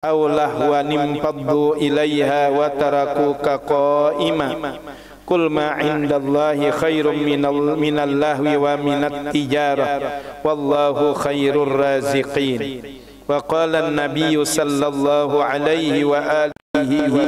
aw lahwan impaddu ilaiha wa tarakuka qa'ima qul ma indallahi khairum minal lahwi wa minat tijarah wallahu khairur raziqin. Wa qala an-nabiyyu sallallahu alaihi wa alihi wa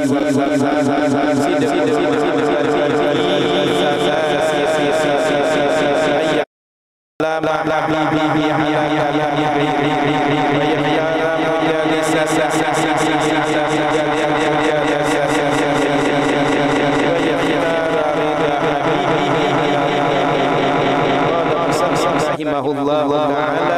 rahimahullahu ta'ala.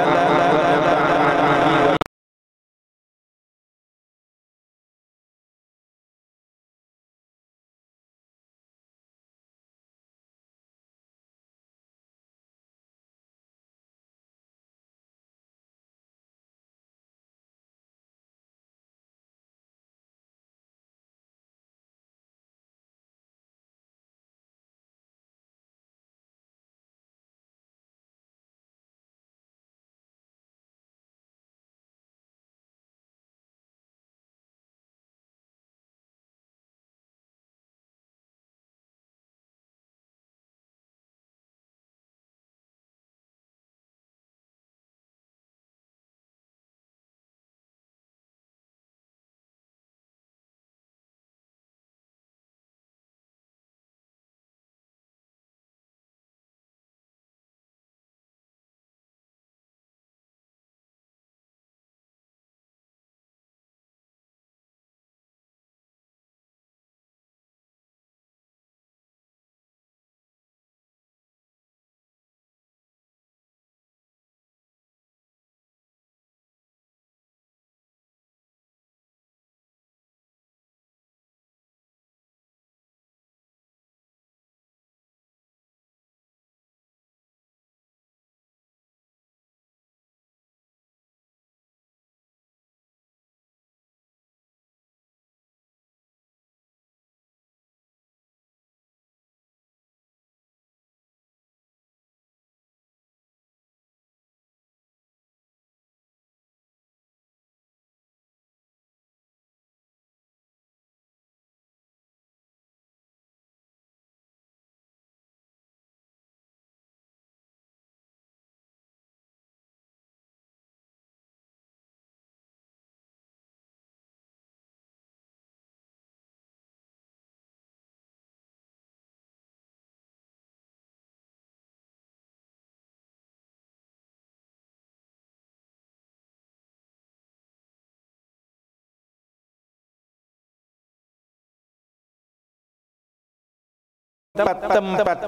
tempat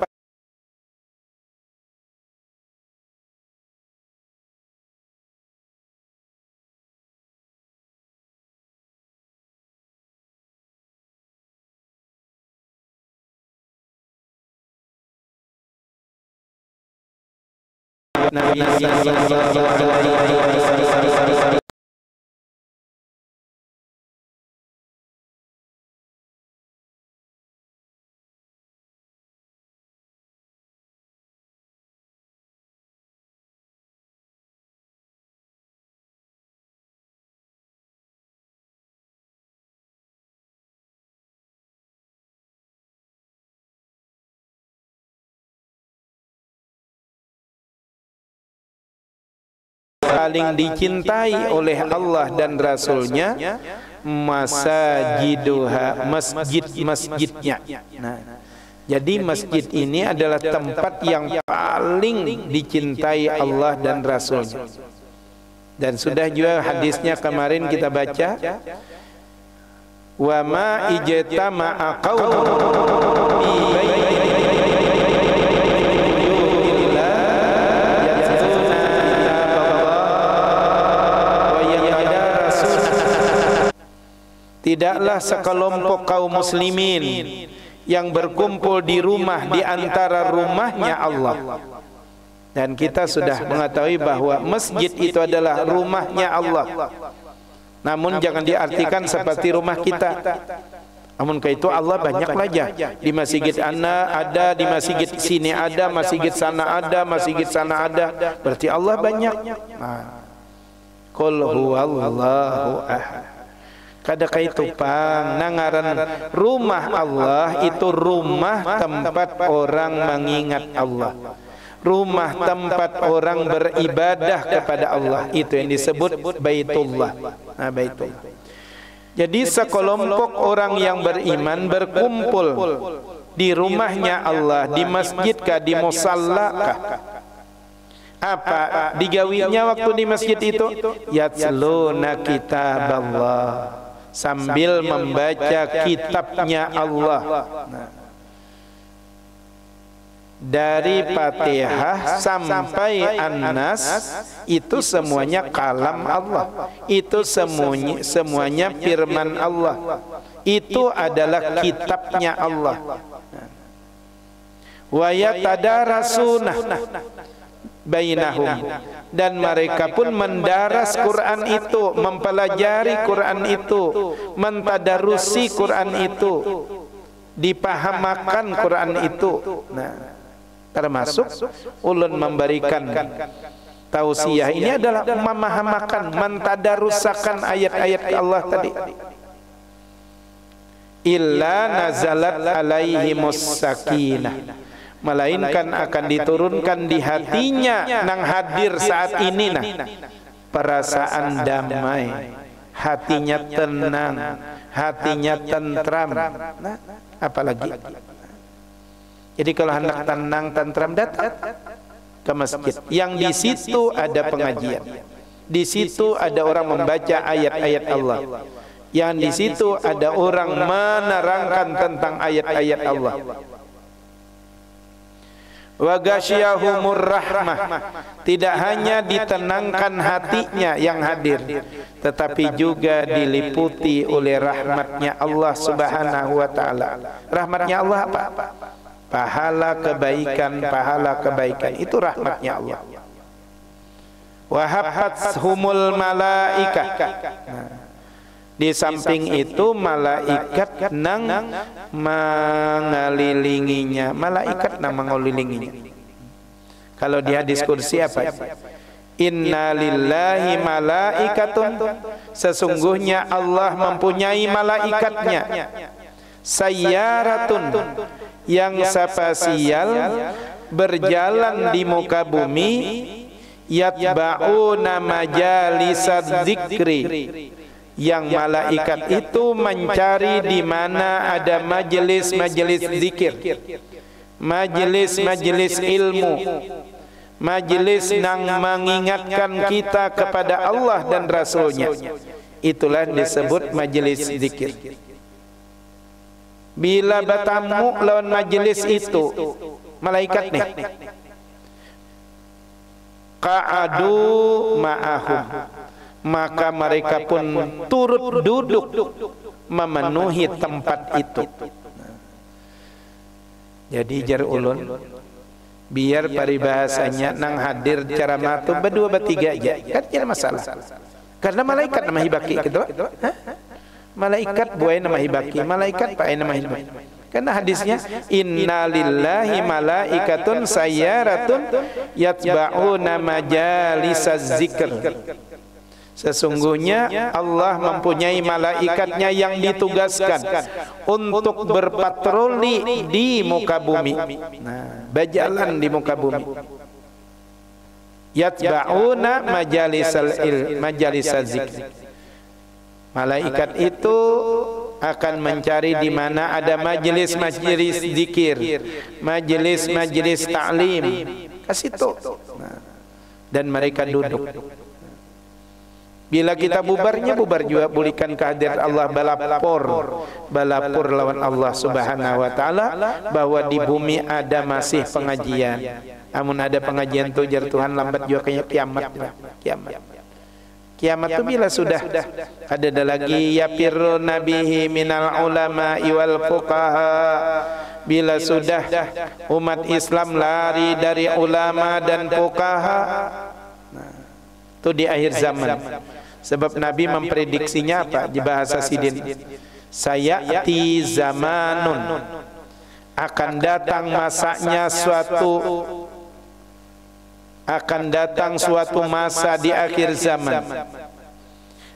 Nabi sallallahu alaihi wasallam. Paling dicintai oleh Allah dan Rasulnya masajiduha, masjid-masjidnya. Nah, jadi masjid ini adalah tempat yang paling dicintai Allah dan Rasulnya. Dan sudah juga hadisnya kemarin kita baca, wa ma ijtama'a qaumun fi baitin tidaklah sekelompok kaum muslimin yang berkumpul di rumah di antara rumahnya Allah. Dan kita sudah mengetahui bahwa masjid itu adalah rumahnya Allah. Namun jangan diartikan seperti rumah kita. Namun itu Allah banyak saja. Di masjid ana ada, di masjid sini ada, masjid sana ada, masjid sana ada. Berarti Allah banyak. Qul huwallahu ahad. kada kaitu pang nangaran rumah Allah itu rumah tempat orang mengingat Allah, rumah tempat orang beribadah kepada Allah, itu yang disebut Baitullah. Nah, Baitullah. Jadi sekelompok orang yang beriman berkumpul di rumahnya Allah, di masjid kah, di musalla kah? Apa digawinya waktu di masjid itu? Yatluna kitaballah, sambil membaca kitabnya Allah. Nah, dari Fatihah sampai An-Nas itu semuanya kalam Allah, itu semuanya firman Allah, itu adalah kitabnya Allah. Wa yatadarasuna bainahum, dan mereka pun mendaras Quran itu, mempelajari Quran itu, mentadarusi Quran itu, dipahamakan Quran itu. Nah, termasuk ulun memberikan tausiah ini adalah memahamakan, mentadarusakan ayat-ayat Allah tadi. Illa nazalat alaihimus sakinah, melainkan akan diturunkan di hatinya nang hadir saat ini nah perasaan damai, hatinya tenang, hatinya tentram. Nah, apalagi jadi kalau hendak tenang tentram datang ke masjid yang di situ ada pengajian, di situ ada orang membaca ayat-ayat Allah, yang di situ ada orang menerangkan tentang ayat-ayat Allah. Wa ghasyiyahumur rahmah, tidak hanya ditenangkan hatinya yang hadir, tetapi juga diliputi oleh rahmatnya Allah Subhanahu wa taala. Rahmatnya Allah apa? Pahala kebaikan, pahala kebaikan, itu rahmatnya Allah. Wa hafathumul malaikah, di samping itu malaikat nang mengelilinginya, malaikat nang mengelilinginya. Kalau di hadis kursi apa? Inna lillahi malaikatun, sesungguhnya Allah mempunyai malaikatnya, sayyaratun, yang spasial berjalan di muka bumi, yatba'una majalisad dzikri, yang malaikat itu mencari di mana ada majelis-majelis zikir, majelis-majelis ilmu, majelis yang mengingatkan kita kepada Allah dan Rasulnya. Itulah disebut majelis zikir. Bila bertamu lawan majelis itu, malaikat nih qa'adu ma'ahum, maka mereka pun turut duduk memenuhi tempat itu. Jadi jar ulun, biar paribahasanya nang hadir cara matu berdua bertiga aja, kan tidak masalah. Karena malaikat nama hibaki gitu. Malaikat buai nama hibaki, malaikat pakai nama hibaki. Karena hadisnya innalillahi malaikatun sayyaratun yatba'una majalisaz zikr. Sesungguhnya Allah mempunyai malaikatnya yang ditugaskan untuk berpatroli di muka bumi. Nah, berjalan di muka bumi. Yatba'una majalisaz zikr. Malaikat itu akan mencari di mana ada majelis-majelis zikir, majelis-majelis ta'lim, ke situ. Nah, dan mereka duduk. Bila kita bubarnya, bubar juga pulihkan kehadiran Allah, balapor lawan Allah Subhanahu wa taala bahwa di bumi ada masih pengajian. Amun ada pengajian tu jar Tuhan lambat juga kayak kiamat. Kiamat itu bila sudah ada lagi yapirru nabihi minal ulama wal fuqaha, bila sudah umat Islam lari dari ulama dan fuqaha, nah, itu di akhir zaman. Sebab Nabi memprediksinya apa? Di bahasa Sidin, sayati zamanun, akan datang masanya akan datang suatu masa di akhir zaman,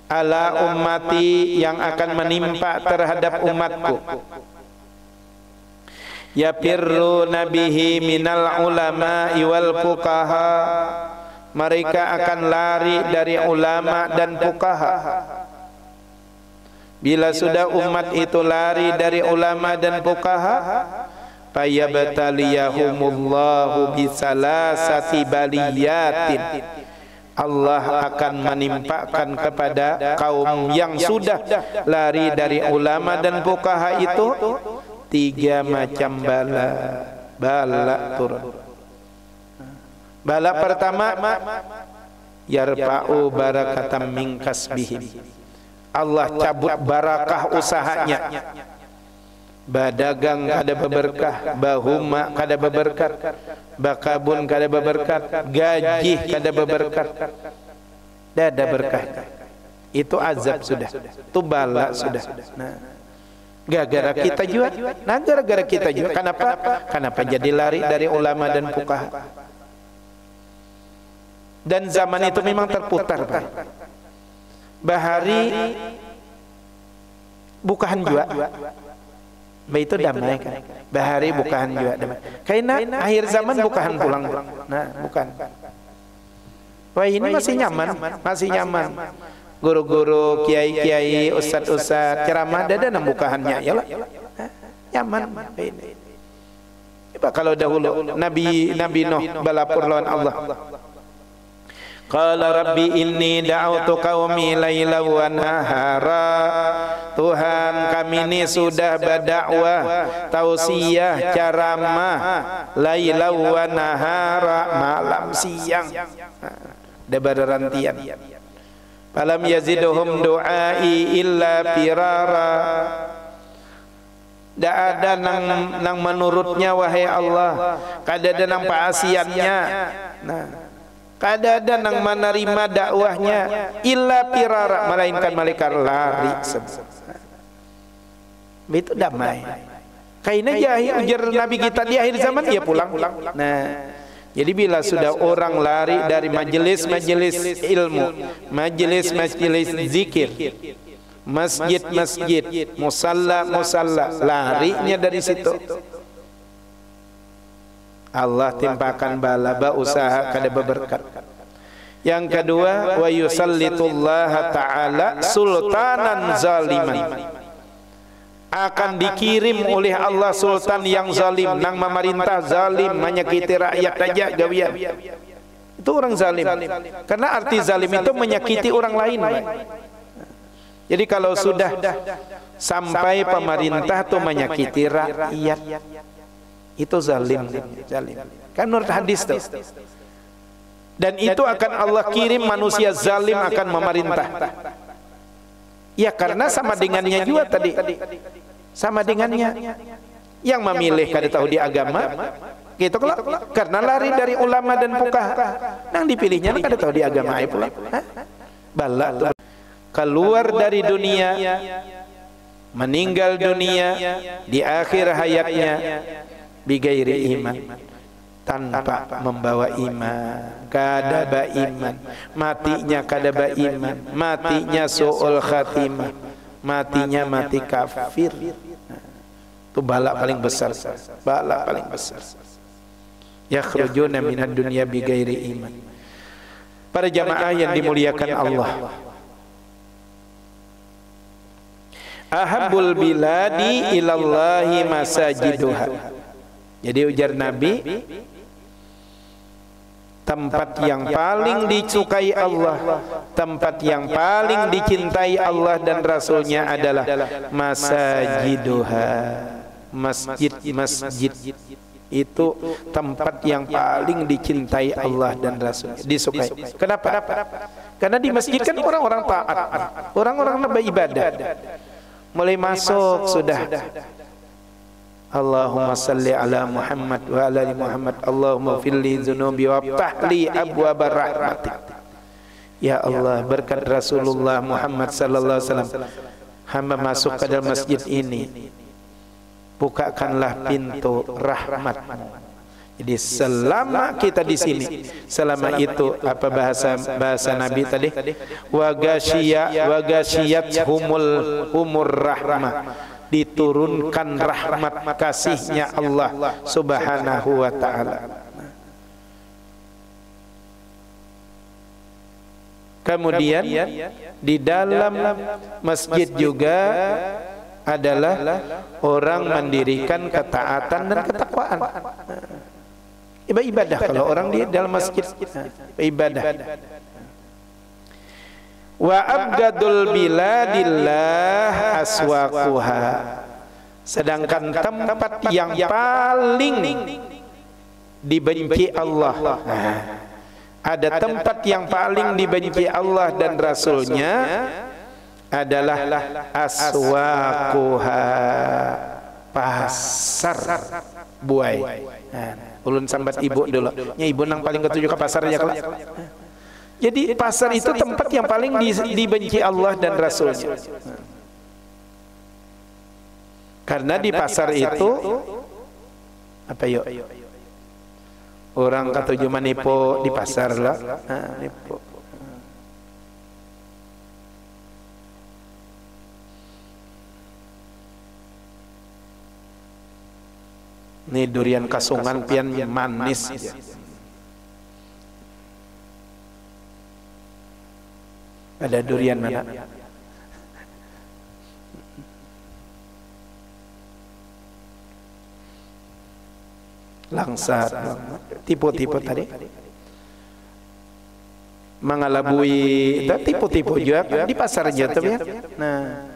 ala ummati, yang akan menimpa terhadap umatku. Yafirru nabihi minal ulama wal fuqaha, mereka akan lari dari ulama dan fuqaha. Bila sudah umat itu lari dari ulama dan fuqaha, fayabtaliyahumullahu bisalasati baliyatin, Allah akan menimpakan kepada kaum yang sudah lari dari ulama dan fuqaha itu 3 macam bala turun. Bala pertama, yarfa'u barakatam min kasbihim, Allah cabut barakah usahanya. Badagang kada berberkah, bahuma kada berberkat, bakabun kada berberkat, gaji kada berberkat, dada berkah. Itu azab sudah, itu bala sudah. Nah, gara-gara kita juga, nah gara-gara kita juga. Kenapa jadi lari dari ulama dan fuqaha? Dan zaman itu memang terputar, Pak. Bahari bukahan juga, itu damai kan. Bahari bukahan juga damai. Karena akhir zaman bukahan pulang. Nah, bukan. Wah, ini masih nyaman, masih nyaman. Guru-guru, kiai-kiai, ustad-ustad ceramah ada dan bukahannya, ya lah. Nyaman. Coba kalau dahulu Nabi Nuh balapur lawan Allah. Qala rabbi inni da'autu qaumi laila wa nahara, Tuhan kami ini sudah berdakwah, tausiah, ceramah, laila wa nahara, malam siang. Ada berrantian. Falam yazidhum du'ai illa firara. Tak ada nang menurutnya wahai Allah, kada ada nang paasiannya. Nah, kada ada nang menerima dakwahnya illa firara, melainkan malaikat lari. Itu damai. Kaina jahil ujar Nabi kita di akhir zaman, dia pulang. Nah, jadi bila sudah orang lari dari majelis-majelis ilmu, majelis-majelis zikir, masjid-masjid, musalla-musalla, larinya dari situ, Allah timpakan bala, usaha kada berberkat. Yang kedua, wa yusallitullaha ta'ala sultanan zaliman, akan dikirim oleh Allah sultan yang zalim, nang memerintah zalim, menyakiti rakyat aja gawian. Itu orang zalim. Karena arti zalim itu menyakiti orang lain. Jadi kalau sudah sampai pemerintah tuh menyakiti rakyat, itu zalim. Kan menurut hadis tuh. Dan itu akan Allah kirim manusia zalim akan memerintah. Ya karena sama dengannya juga tadi. Sama dengannya yang memilih kada tahu di agama gitu kalau karena lari dari ulama dan fuqaha, nang dipilihnya kada tahu di agama ai pula. Bala keluar dari dunia, meninggal dunia di akhir hayatnya bigairi iman, tanpa membawa iman, kada ba iman, matinya kada ba iman, matinya su'ul khatimah, matinya mati kafir. Itu bala paling besar, bala paling besar. Yakhrujuna minad dunya bighairi iman. Para jamaah yang dimuliakan Allah, ahabbul biladi ilallahi masajiduha. Jadi ujar Nabi, tempat yang paling disukai Allah, tempat yang paling dicintai Allah dan Rasulnya adalah masajiduha, masjid-masjid. Itu tempat yang paling dicintai Allah dan Rasulnya, disukai. Kenapa? Karena di masjid kan orang-orang taat, orang-orang beribadah. Mulai masuk sudah Allahumma salli ala Muhammad wa ala ali Muhammad, Allahumma firli dzunubi wa ftahli abwaaba rahmatik. Ya Allah, berkat Rasulullah Muhammad sallallahu alaihi wasallam, hamba masuk ke dalam masjid ini, bukakanlah pintu rahmat-Mu. Jadi selama kita di sini, selama itu apa bahasa Nabi tadi? Wa ghashiyat humur rahmah, diturunkan rahmat kasihnya Allah Subhanahu wa taala. Kemudian di dalam masjid juga adalah orang mendirikan ketaatan dan ketakwaan. Ibadah kalau orang di dalam masjid ibadah. Wa abgadul biladillah aswaquha, sedangkan tempat yang paling dibenci Allah, ada tempat yang paling dibenci Allah dan Rasulnya adalah aswaquha, pasar buai. Ulun sambat ibu dulu, nya ibu nang paling ketujuh ke pasarnya kelak. Jadi pasar itu tempat yang paling dibenci Allah dan Rasulnya. Karena di pasar itu apa yuk? Orang ketujuh manipo di pasar lah, nipo. Ini durian kasungan pian manis ya. Ada durian mana? Langsat, tipu-tipu tadi. Mengalabui, tipu-tipu juga di pasarnya tuh ya. Nah,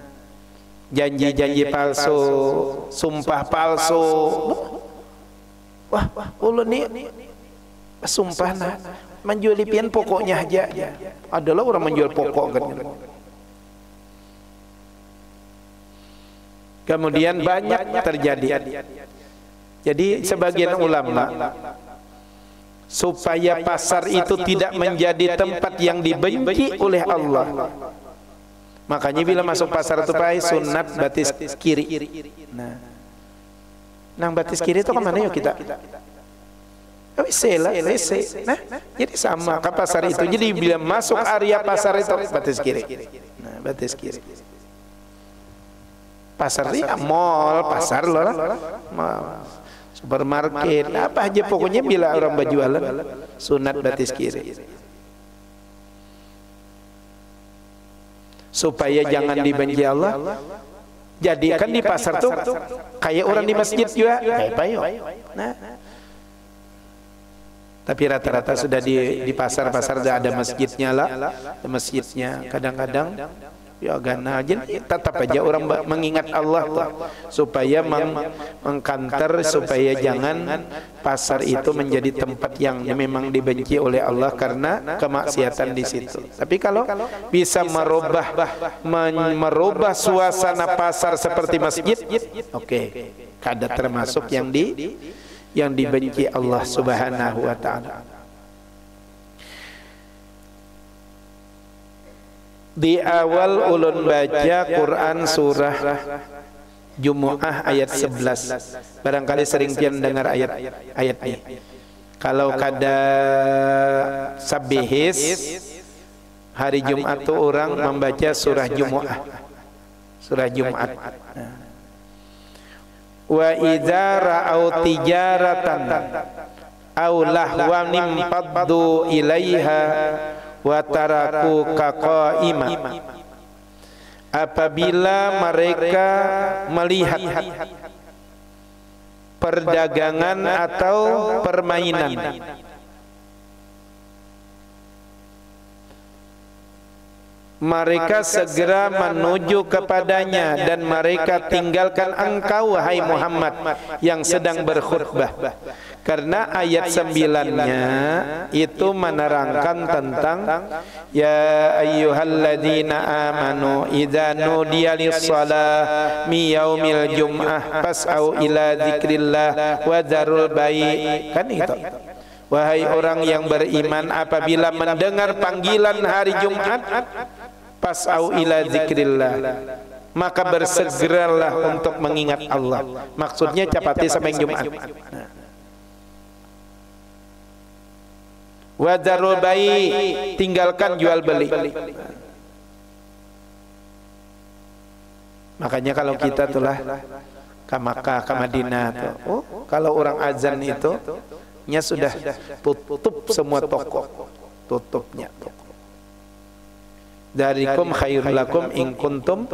janji-janji palsu, sumpah palsu. Wah, ulun nih sumpah nah menjual pian pokoknya aja. Adalah orang menjual pokok kan. Kemudian banyak terjadi. Jadi sebagian ulama supaya pasar itu tidak menjadi tempat yang dibenci oleh Allah, makanya bila masuk pasar itu pakai sunat batis kiri. Nah, nang batis kiri itu kemana yuk kita? WC lah, WC. Nah, jadi sama ke pasar itu. Jadi bila masuk area pasar itu batis kiri. Nah, batis kiri. Pasar ini mall, pasar loh lah. Supermarket, apa aja pokoknya bila orang berjualan sunat batis kiri. Supaya jangan dibenci Allah. Jadikan di pasar tuh kayak orang di masjid juga kayak payo. Nah, tapi rata-rata sudah di pasar-pasar sudah ada masjidnya lah, masjidnya kadang-kadang ya gana aja, tetap aja orang mengingat Allah tuh, supaya mengkanter supaya jangan pasar itu menjadi tempat yang memang dibenci oleh Allah karena kemaksiatan di situ. Tapi kalau bisa merubah suasana pasar seperti masjid, oke, kada termasuk yang dibenci Allah Subhanahu wa taala. Di awal ulun baca Quran surah Jumu'ah ayat 11. Barangkali sering pian dengar ayat ini. Kalau kada sabihis hari Jumat itu orang membaca surah Jumu'ah. Surah Jumat. Wa idza ra'au tijaratan aw lahwan impaddu ilaiha wa taraku kaqaima. Apabila mereka melihat perdagangan atau permainan, mereka segera menuju kepadanya dan mereka tinggalkan engkau wahai Muhammad yang sedang berkhutbah. Karena ayat 9-nya itu menerangkan tentang ya ayyuhalladzina amanu idza nudiya lis-shalah mi yaumil jum'ah fas'au ila dzikrillah wa dzarul bai'. Kan itu. Wahai orang yang beriman, apabila mendengar panggilan hari Jumat, fas'au ila dzikrillah, maka bersegeralah untuk mengingat Allah. Maksudnya capati sampai Jumat. Wa dzarul bai', tinggalkan jual beli. Makanya kalau kita tulah ke Makkah, ke Madinah tuh, oh, kalau orang azan itu nya sudah tutup semua toko, tutupnya toko. Darikum khairul lakum in kuntum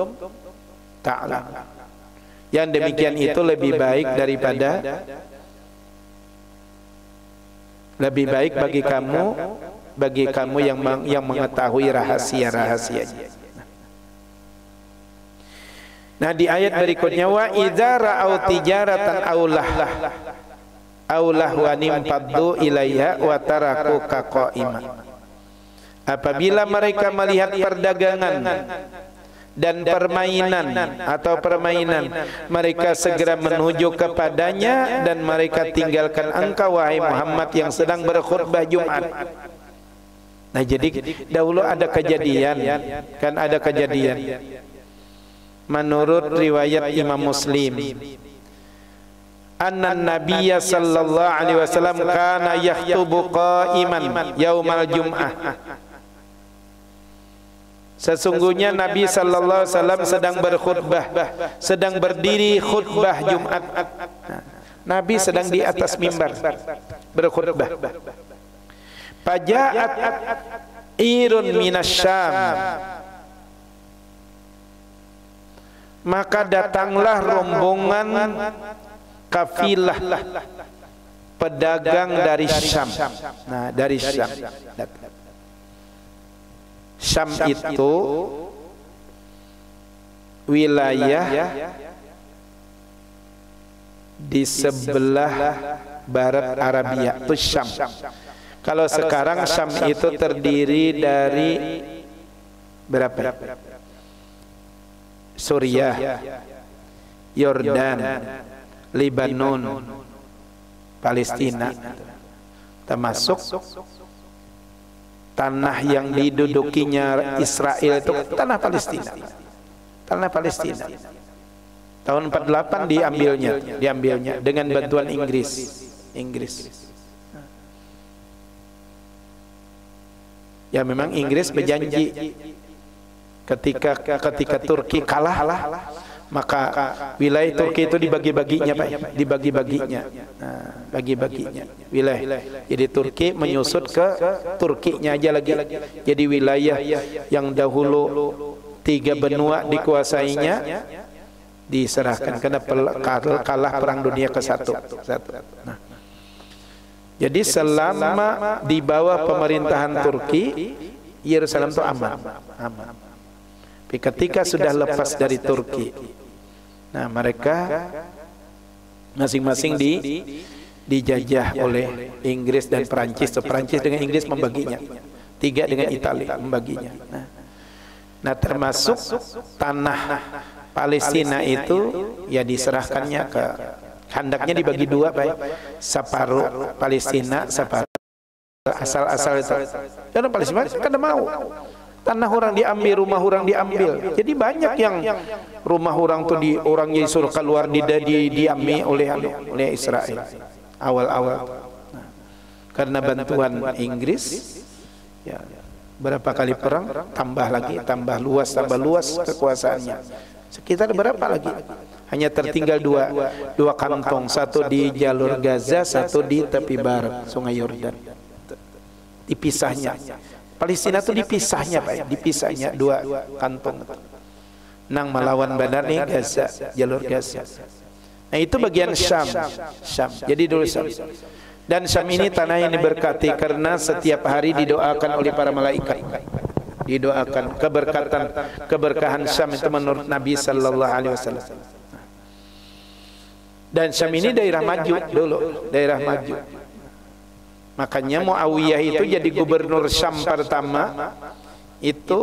ta'lamun. Yang demikian itu lebih baik daripada, lebih baik bagi kamu yang mengetahui rahasia-rahasianya. Nah, di ayat berikutnya, wa idza ra'au tijaratan aulah wa nimpaddu ilaiha wa tarakuka qa'ima. Apabila mereka melihat perdagangan dan permainan, mereka segera menuju kepadanya dan mereka tinggalkan engkau wahai Muhammad yang sedang berkhutbah Jumat. Nah, jadi dahulu ada kejadian, kan ada kejadian. Menurut riwayat Imam Muslim, anna nabiyya sallallahu alaihi wasallam kana yakhutubu qa'iman yaumal jum'ah. Sesungguhnya Nabi sallallahu alaihi wasallam sedang berkhutbah, sedang berdiri khutbah Jumat. Nabi sedang di atas mimbar berkhutbah. Faja'at irun minasyam, maka datanglah rombongan kafilah pedagang dari Syam. Nah, dari Syam. Syam itu wilayah di sebelah barat Arabia, itu Syam. Kalau sekarang Syam itu terdiri dari berapa? Suriah, Yordan, Lebanon, Palestina, termasuk tanah yang didudukinya Israel itu tanah Palestina. Tanah Palestina. Tahun 48 diambilnya dengan bantuan Inggris. Ya, memang Inggris berjanji ketika Turki kalah, maka wilayah Turki itu dibagi-baginya, Pak, dibagi-baginya. Nah, bagi-baginya wilayah. Jadi Turki menyusut ke Turkinya aja lagi. Jadi wilayah yang dahulu 3 benua dikuasainya diserahkan karena kalah perang dunia ke-1. Nah, jadi selama di bawah pemerintahan Turki, Yerusalem itu aman. Tapi ketika sudah lepas dari Turki, nah mereka masing-masing dijajah oleh Inggris dan Perancis. Perancis dengan Inggris membaginya, 3 dengan Italia membaginya. Nah, termasuk tanah Palestina itu ya diserahkannya ke, hendaknya dibagi 2, Pak. Separuh Palestina, separuh asal-asal itu. Karena Palestina kan mau tanah orang diambil, rumah orang diambil. Jadi banyak yang rumah orang tuh orang yang disuruh keluar diambil oleh Israel awal-awal. Nah, karena bantuan Inggris, ya, berapa kali perang tambah luas kekuasaannya. Sekitar berapa lagi? Hanya tertinggal dua kantong, satu di jalur Gaza, satu di tepi barat Sungai Yordan. Dipisahnya. Palestina itu dipisahnya, Pak, dipisahnya 2 kantong. Nang melawan benar nih Gaza, jalur Gaza. Nah, itu bagian Syam. Jadi dulu Syam. Dan Syam ini tanah yang diberkati karena setiap hari didoakan oleh para malaikat. Didoakan keberkahan Syam itu menurut Nabi sallallahu alaihi wasallam. Dan Syam ini daerah maju dulu, daerah maju. Makanya Muawiyah itu jadi gubernur Syam pertama itu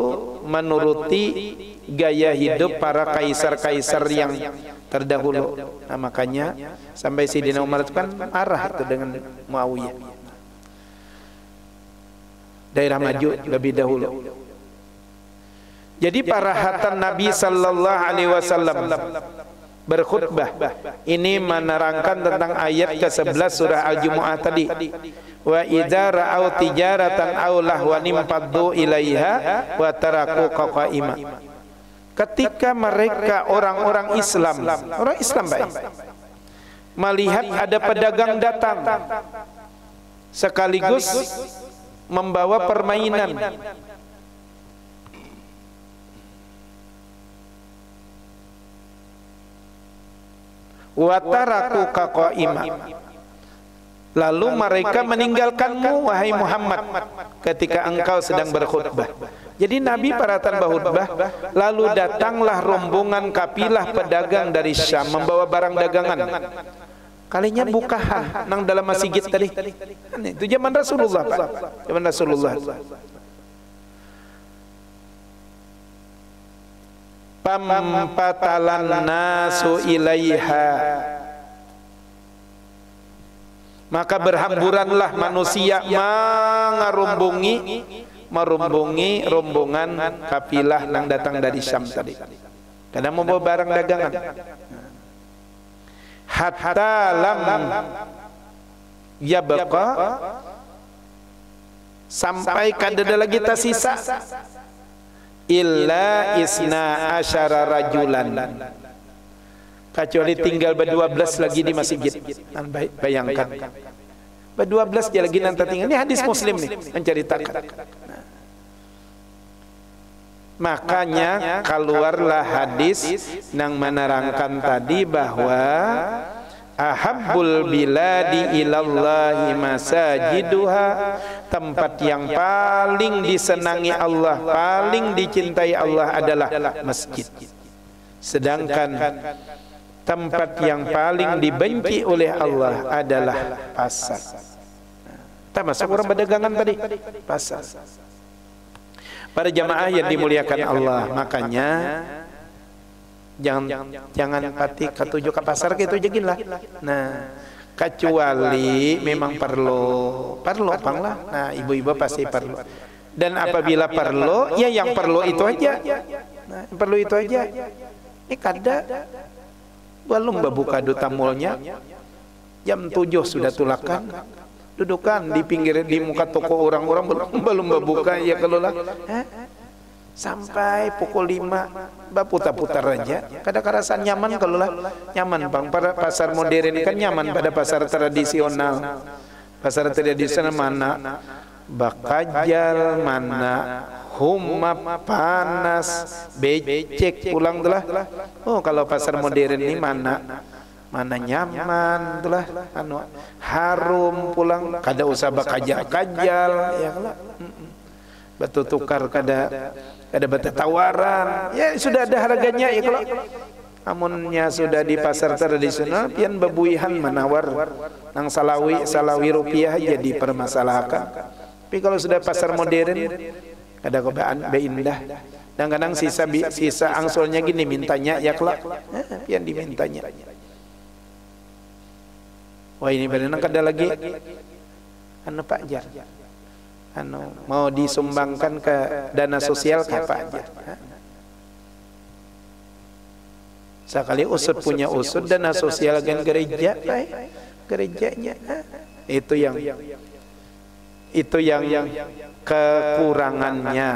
menuruti gaya hidup para kaisar-kaisar yang terdahulu. Nah, makanya sampai Sayyidina Umar itu kan marah itu dengan Muawiyah. Daerah maju lebih dahulu. Jadi para hatan Nabi sallallahu alaihi wasallam berkhutbah. Ini menerangkan tentang ayat ke-11 surah Al-Jumu'ah tadi. Wa idza ra'au tijaratan aw lahwan impaddu ilaiha wa tarakuka qa'ima. Ketika mereka orang-orang Islam baik, melihat ada pedagang datang sekaligus membawa permainan, wa tarakuka qa'ima, lalu mereka meninggalkanmu wahai Muhammad ketika engkau sedang berkhutbah. Jadi Nabi paratan berkhutbah, lalu datanglah rombongan kapilah pedagang dari Syam membawa barang dagangan. Kalinya bukahan nang dalam masjid tadi. Itu zaman Rasulullah, Pak. Zaman Rasulullah. Pampatalan nasu ilaiha, maka berhamburanlah manusia merumbungi rombongan kafilah yang datang dari Syam tadi, karena membawa barang dagangan. Hatta lam yabqa, sampai kadada lagi tersisa illa isna asyara rajulan, kecuali tinggal ber-12 lagi di masjid. Bayangkan, ber-12 dia lagi nanti tinggal. Ini hadis Muslim nih menceritakan. Makanya keluarlah hadis yang menerangkan tadi bahwa ahabbul biladi ilallahi masajiduha, tempat yang paling disenangi Allah, paling dicintai Allah adalah masjid. Sedangkan tempat yang paling dibenci oleh Allah adalah pasar. Termasuk orang berdagangan tadi, pasar. Para jamaah yang dimuliakan Allah, makanya jangan pati ketujuh ke pasar gitu jagilah. Nah, kecuali memang perlu panglah. Nah, ibu-ibu pasti perlu. Dan apabila perlu, ya yang perlu itu aja. Nah, perlu itu aja. Ini kada belum buka duta mulnya. Jam 7 sudah tulakan. Dudukan di pinggir, di muka toko orang-orang belum buka ya kalau lah. Sampai pukul 5 putar-putar aja. Kadang-kadang rasa nyaman kalau lah. Nyaman bang. Pada pasar modern kan nyaman, pada pasar tradisional. Pasar tradisional mana bakajal, mana humap, panas, becek pulang telah. Oh, kalau pasar modern ini mana nyaman telah, harum pulang, kada usah bakajal-kajal ya kalau batu tukar kada batu tawaran ya, sudah ada harganya ya kalau amunnya sudah di pasar tradisional pian bebuihan menawar nang salawi rupiah jadi permasalahkan. Tapi kalau sudah pasar modern kada kobaan beindah, dan kadang sisa angsolnya gini mintanya ya kelak pian dimintanya. Wah, ini benar kada lagi Pak Jar, mau disumbangkan ke dana sosial ke Pak Jar. Sekali usut punya usut, dana sosial kan gereja, gerejanya itu yang kekurangannya.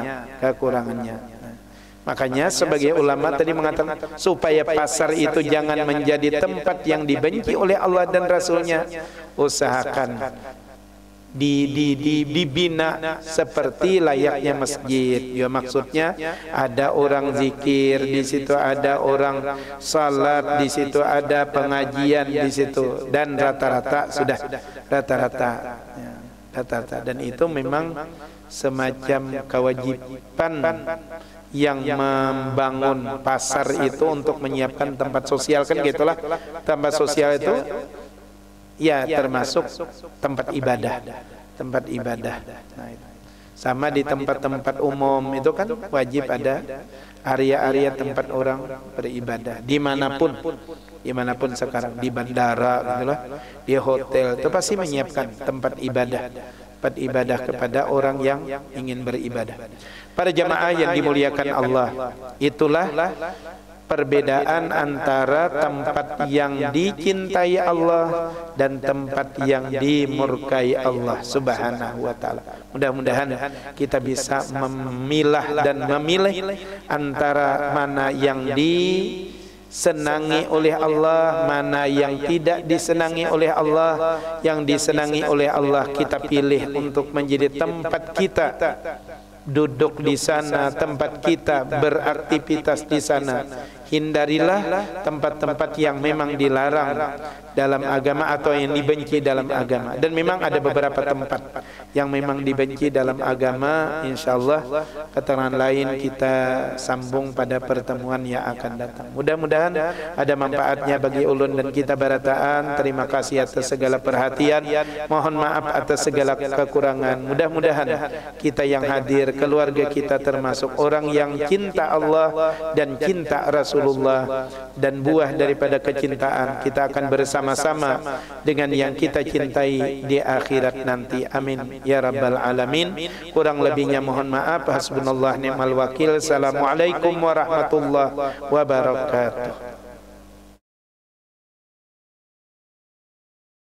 Makanya sebagai ulama tadi mengatakan supaya pasar itu jangan menjadi tempat yang dibenci oleh Allah dan Rasulnya, usahakan dibina seperti layaknya masjid. Ya, maksudnya ada orang zikir di situ, ada orang salat di situ, ada pengajian di situ, dan rata-rata dan itu memang semacam kewajiban yang membangun pasar itu untuk menyiapkan tempat sosial kan gitulah. Tempat sosial itu ya termasuk tempat ibadah. Nah, sama di tempat-tempat umum itu kan wajib ada area-area tempat orang beribadah dimanapun sekarang, di bandara gitulah, di hotel itu pasti menyiapkan tempat ibadah kepada orang yang ingin beribadah. Para jamaah yang dimuliakan Allah, itulah perbedaan antara tempat yang dicintai Allah dan tempat yang dimurkai Allah Subhanahu wa taala. Mudah-mudahan kita bisa memilah dan memilih antara mana yang disenangi oleh Allah, mana yang tidak disenangi oleh Allah. Yang disenangi oleh Allah kita pilih untuk menjadi tempat kita duduk di sana, tempat kita beraktivitas di sana. Hindarilah tempat-tempat yang memang dilarang dalam agama atau yang dibenci dalam agama. Dan memang ada beberapa tempat yang memang dibenci dalam agama. InsyaAllah keterangan lain kita sambung pada pertemuan yang akan datang. Mudah-mudahan ada manfaatnya bagi ulun dan kita barataan. Terima kasih atas segala perhatian. Mohon maaf atas segala kekurangan. Mudah-mudahan kita yang hadir, keluarga kita termasuk orang yang cinta Allah dan cinta Rasulullah, dan buah daripada kecintaan kita akan bersama-sama dengan yang kita cintai di akhirat nanti. Amin ya rabbal alamin. Kurang lebihnya mohon maaf. Hasbunallah ni'mal wakil. Assalamualaikum warahmatullahi wabarakatuh.